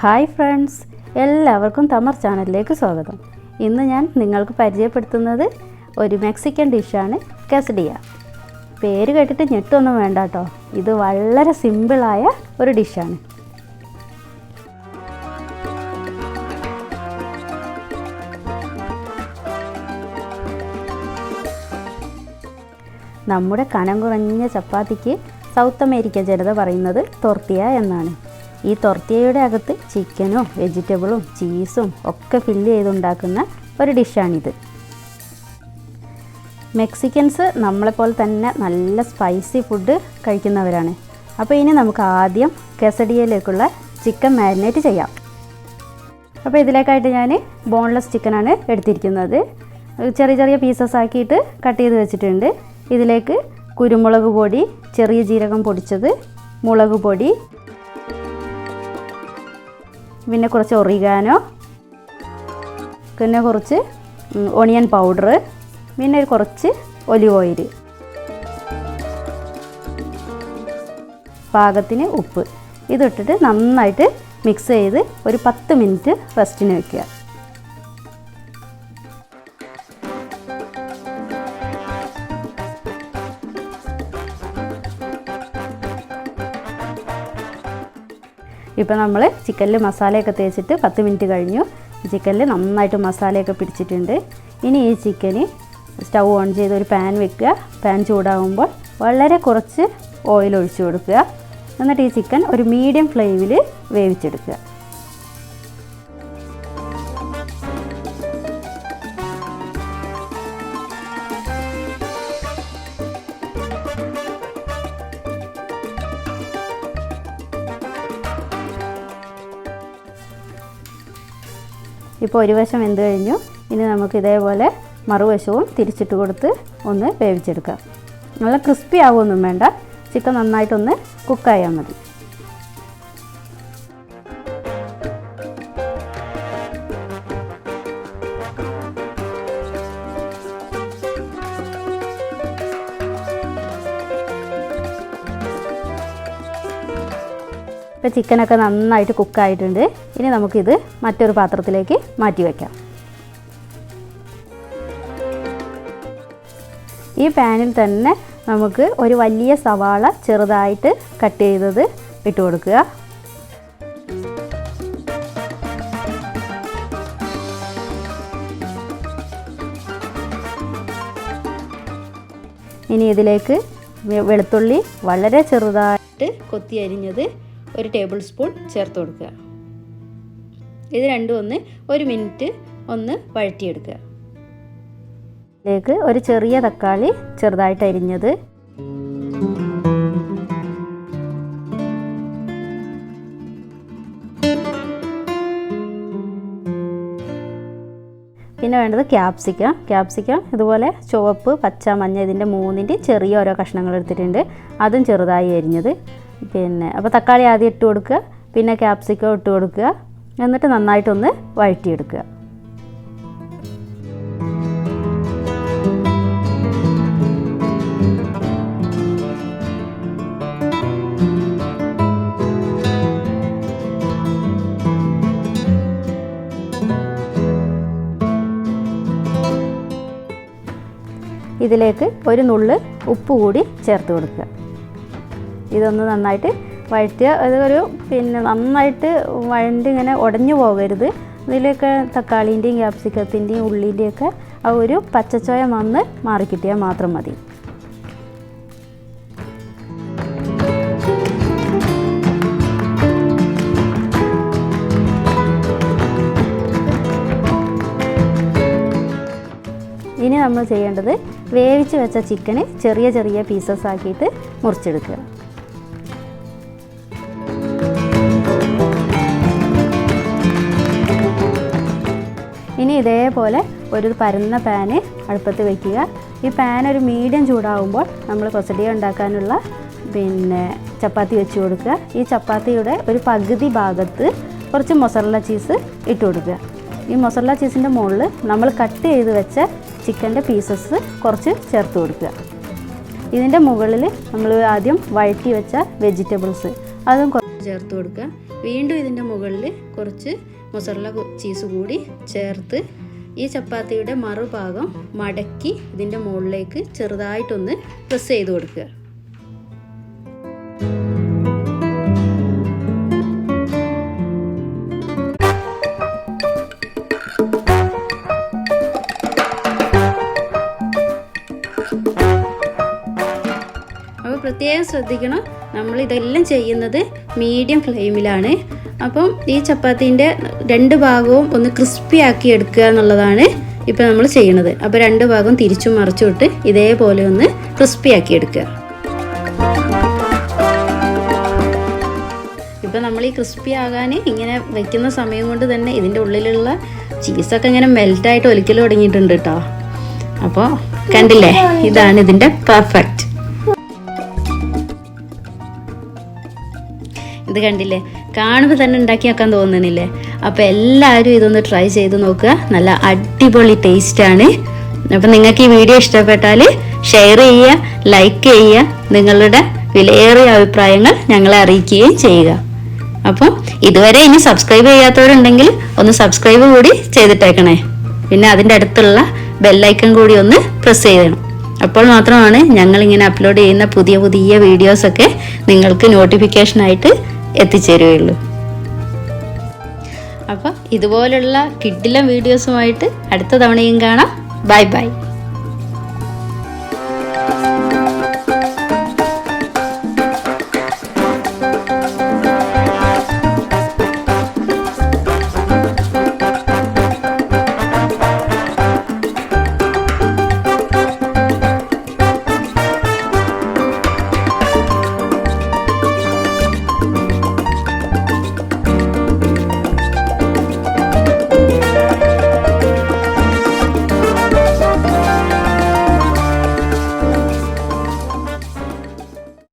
Hi friends, എല്ലാവർക്കും തമർ ചാനലിലേക്ക് സ്വാഗതം. ഇന്ന് ഞാൻ നിങ്ങൾക്ക് പരിചയപ്പെടുത്തുന്നത് ഒരു മെക്സിക്കൻ ഡിഷാണ് quesadilla. പേര് കേട്ടിട്ട് ഞെട്ടൊന്നും വേണ്ട കേട്ടോ, ഇത് വളരെ സിമ്പിളായ ഒരു ഡിഷാണ്. നമ്മുടെ കനം കുറഞ്ഞ ചപ്പാത്തിക്ക് സൗത്ത് അമേരിക്ക ജനത പറയുന്നത് tortilla എന്നാണ്. ഈ tortillയുടെ അകത്ത് ചിക്കനും വെജിറ്റബിളും ചീസും ഒക്കെ ഫില്ല് ചെയ്തുണ്ടാക്കുന്ന ഒരു ഡിഷാണിത്. മെക്സിക്കൻസ് നമ്മളെപ്പോലെ തന്നെ നല്ല സ്പൈസി ഫുഡ് കഴിക്കുന്നവരാണ്. അപ്പോൾ ഇനി നമുക്ക് ആദ്യം quesadillയിലേക്കുള്ള ചിക്കൻ മാരിനേറ്റ് ചെയ്യാം. അപ്പോൾ ഇതിലേക്കായിട്ട് ഞാൻ ബോൺലെസ് ചിക്കനാണ് എടുത്തിരിക്കുന്നത്. ചെറിയ ചെറിയ പീസസ് ആക്കിയിട്ട് കട്ട് ചെയ്ത് വെച്ചിട്ടുണ്ട്. ഇതിലേക്ക് കുരുമുളക് പൊടി, ചെറിയ ജീരകം പൊടിച്ചത്, മുളക് പൊടി, പിന്നെ കുറച്ച് ഒറിഗാനോ, പിന്നെ കുറച്ച് ഓണിയൻ പൗഡർ, പിന്നെ കുറച്ച് ഒലിവ് ഓയിൽ, പാകത്തിന് ഉപ്പ്. ഇതിട്ടിട്ട് നന്നായിട്ട് മിക്സ് ചെയ്ത് ഒരു 10 മിനിറ്റ് റെസ്റ്റിന് വയ്ക്കുക. ഇപ്പോൾ നമ്മൾ ചിക്കനിൽ മസാലയൊക്കെ തേച്ചിട്ട് 10 മിനിറ്റ് കഴിഞ്ഞു. ചിക്കനിൽ നന്നായിട്ട് മസാലയൊക്കെ പിടിച്ചിട്ടുണ്ട്. ഇനി ഈ ചിക്കന് സ്റ്റൗ ഓൺ ചെയ്ത് ഒരു പാൻ വെക്കുക. പാൻ ചൂടാകുമ്പോൾ വളരെ കുറച്ച് ഓയിൽ ഒഴിച്ചു കൊടുക്കുക. എന്നിട്ട് ഈ ചിക്കൻ ഒരു മീഡിയം ഫ്ലെയിമിൽ വേവിച്ചെടുക്കുക. ഇപ്പോൾ ഒരു വശം വെന്ത് കഴിഞ്ഞു. ഇനി നമുക്ക് ഇതേപോലെ മറുവശവും തിരിച്ചിട്ട് കൊടുത്ത് ഒന്ന് വേവിച്ചെടുക്കാം. നല്ല ക്രിസ്പി ആവുമൊന്നും വേണ്ട, ചിക്കൻ നന്നായിട്ടൊന്ന് കുക്കായാൽ മതി. ഇപ്പോൾ ചിക്കനൊക്കെ നന്നായിട്ട് കുക്കായിട്ടുണ്ട്. ഇനി നമുക്കിത് മറ്റൊരു പാത്രത്തിലേക്ക് മാറ്റി വയ്ക്കാം. ഈ പാനിൽ തന്നെ നമുക്ക് ഒരു വലിയ സവാള ചെറുതായിട്ട് കട്ട് ചെയ്തത് ഇട്ട് കൊടുക്കുക. ഇനി ഇതിലേക്ക് വെളുത്തുള്ളി വളരെ ചെറുതായിട്ട് കൊത്തി അരിഞ്ഞത് 1 ടേബിൾ സ്പൂൺ ചേർത്ത് കൊടുക്കുക. ഇത് രണ്ടും ഒന്ന് 1 മിനിറ്റ് ഒന്ന് വഴറ്റിയെടുക്കുക. ഇതിലേക്ക് ഒരു ചെറിയ തക്കാളി ചെറുതായിട്ട് അരിഞ്ഞത്, പിന്നെ വേണ്ടത് ക്യാപ്സിക്കം ഇതുപോലെ ചുവപ്പ്, പച്ച, മഞ്ഞ ഇതിൻ്റെ 3ൻ്റെയും ചെറിയ ഓരോ കഷ്ണങ്ങൾ എടുത്തിട്ടുണ്ട്. അതും ചെറുതായി അരിഞ്ഞത്. പിന്നെ അപ്പോൾ തക്കാളി ആദ്യം ഇട്ട് കൊടുക്കുക, പിന്നെ ക്യാപ്സിക്കം ഇട്ട് കൊടുക്കുക. എന്നിട്ട് നന്നായിട്ടൊന്ന് വഴറ്റിയെടുക്കുക. ഇതിലേക്ക് ഒരു നുള്ള് ഉപ്പ് കൂടി ചേർത്ത് കൊടുക്കുക. ഇതൊന്ന് നന്നായിട്ട് വഴറ്റുക. അതൊരു നന്നായിട്ട് ഇങ്ങനെ ഉടഞ്ഞു പോകരുത്. ഇതിലൊക്കെ തക്കാളീൻ്റെയും ക്യാപ്സിക്കത്തിൻ്റെയും ഉള്ളിൻ്റെയൊക്കെ ആ ഒരു പച്ചച്ചോയ വന്ന് മാറിക്കിട്ടിയാൽ മാത്രം മതി. ഇനി നമ്മൾ ചെയ്യേണ്ടത് വേവിച്ച് വെച്ച ചിക്കന് ചെറിയ ചെറിയ പീസസ് ആക്കിയിട്ട് മുറിച്ചെടുക്കുക. ഇനി ഇതേപോലെ ഒരു പരന്ന പാന് അടുപ്പത്ത് വയ്ക്കുക. ഈ പാൻ ഒരു മീഡിയം ചൂടാകുമ്പോൾ നമ്മൾ quesadilla ഉണ്ടാക്കാനുള്ള ചപ്പാത്തി വെച്ച് കൊടുക്കുക. ഈ ചപ്പാത്തിയുടെ ഒരു പകുതി ഭാഗത്ത് കുറച്ച് മൊസറല്ല ചീസ് ഇട്ട് കൊടുക്കുക. ഈ മൊസറല്ല ചീസിൻ്റെ മുകളിൽ നമ്മൾ കട്ട് ചെയ്ത് വെച്ച ചിക്കൻ്റെ പീസസ് കുറച്ച് ചേർത്ത് കൊടുക്കുക. ഇതിൻ്റെ മുകളിൽ നമ്മൾ ആദ്യം വഴറ്റി വെച്ച വെജിറ്റബിൾസ് അതും ചേർത്ത് കൊടുക്കുക. വീണ്ടും ഇതിൻ്റെ മുകളിൽ കുറച്ച് മൊസറല്ല ചീസ് കൂടി ചേർത്ത് ഈ ചപ്പാത്തിയുടെ മറുഭാഗം മടക്കി ഇതിൻ്റെ മുകളിലേക്ക് ചെറുതായിട്ടൊന്ന് പ്രസ് ചെയ്ത് കൊടുക്കുക. അപ്പോൾ പ്രത്യേകം ശ്രദ്ധിക്കണം, നമ്മളിതെല്ലാം ചെയ്യുന്നത് മീഡിയം ഫ്ലെയിമിലാണ്. അപ്പം ഈ ചപ്പാത്തീൻ്റെ 2 ഭാഗവും ഒന്ന് ക്രിസ്പി ആക്കി എടുക്കുക എന്നുള്ളതാണ് ഇപ്പോൾ നമ്മൾ ചെയ്യണത്. അപ്പോൾ 2 ഭാഗവും തിരിച്ചും മറിച്ചും ഇട്ട് ഇതേപോലെ ഒന്ന് ക്രിസ്പി ആക്കി എടുക്കുക. ഇപ്പോൾ നമ്മൾ ഈ ക്രിസ്പി ആകാൻ ഇങ്ങനെ വെക്കുന്ന സമയം കൊണ്ട് തന്നെ ഇതിൻ്റെ ഉള്ളിലുള്ള ചീസൊക്കെ ഇങ്ങനെ മെൽറ്റായിട്ട് ഒലിക്കൽ തുടങ്ങിയിട്ടുണ്ട് കേട്ടോ. അപ്പോൾ കണ്ടില്ലേ, ഇതാണ് ഇതിൻ്റെ പെർഫെക്റ്റ്. ഇത് കണ്ടില്ലേ, കാണുമ്പോൾ തന്നെ ഉണ്ടാക്കി വെക്കാൻ തോന്നുന്നില്ലേ? അപ്പോൾ എല്ലാവരും ഇതൊന്ന് ട്രൈ ചെയ്ത് നോക്കുക. നല്ല അടിപൊളി ടേസ്റ്റാണ്. അപ്പം നിങ്ങൾക്ക് ഈ വീഡിയോ ഇഷ്ടപ്പെട്ടാൽ ഷെയർ ചെയ്യുക, ലൈക്ക് ചെയ്യുക, നിങ്ങളുടെ വിലയേറിയ അഭിപ്രായങ്ങൾ ഞങ്ങളെ അറിയിക്കുകയും ചെയ്യുക. അപ്പം ഇതുവരെ ഇനി സബ്സ്ക്രൈബ് ചെയ്യാത്തവരുണ്ടെങ്കിൽ ഒന്ന് സബ്സ്ക്രൈബ് കൂടി ചെയ്തിട്ടേക്കണേ. പിന്നെ അതിൻ്റെ അടുത്തുള്ള ബെല്ലൈക്കൺ കൂടി ഒന്ന് പ്രസ് ചെയ്യണം. അപ്പോൾ മാത്രമാണ് ഞങ്ങളിങ്ങനെ അപ്ലോഡ് ചെയ്യുന്ന പുതിയ പുതിയ വീഡിയോസൊക്കെ നിങ്ങൾക്ക് നോട്ടിഫിക്കേഷനായിട്ട് എത്തിച്ചേരുകയുള്ളൂ. അപ്പോൾ ഇതുപോലുള്ള കിഡിലൻ വീഡിയോസുമായിട്ട് അടുത്ത തവണയും കാണാം. Bye bye.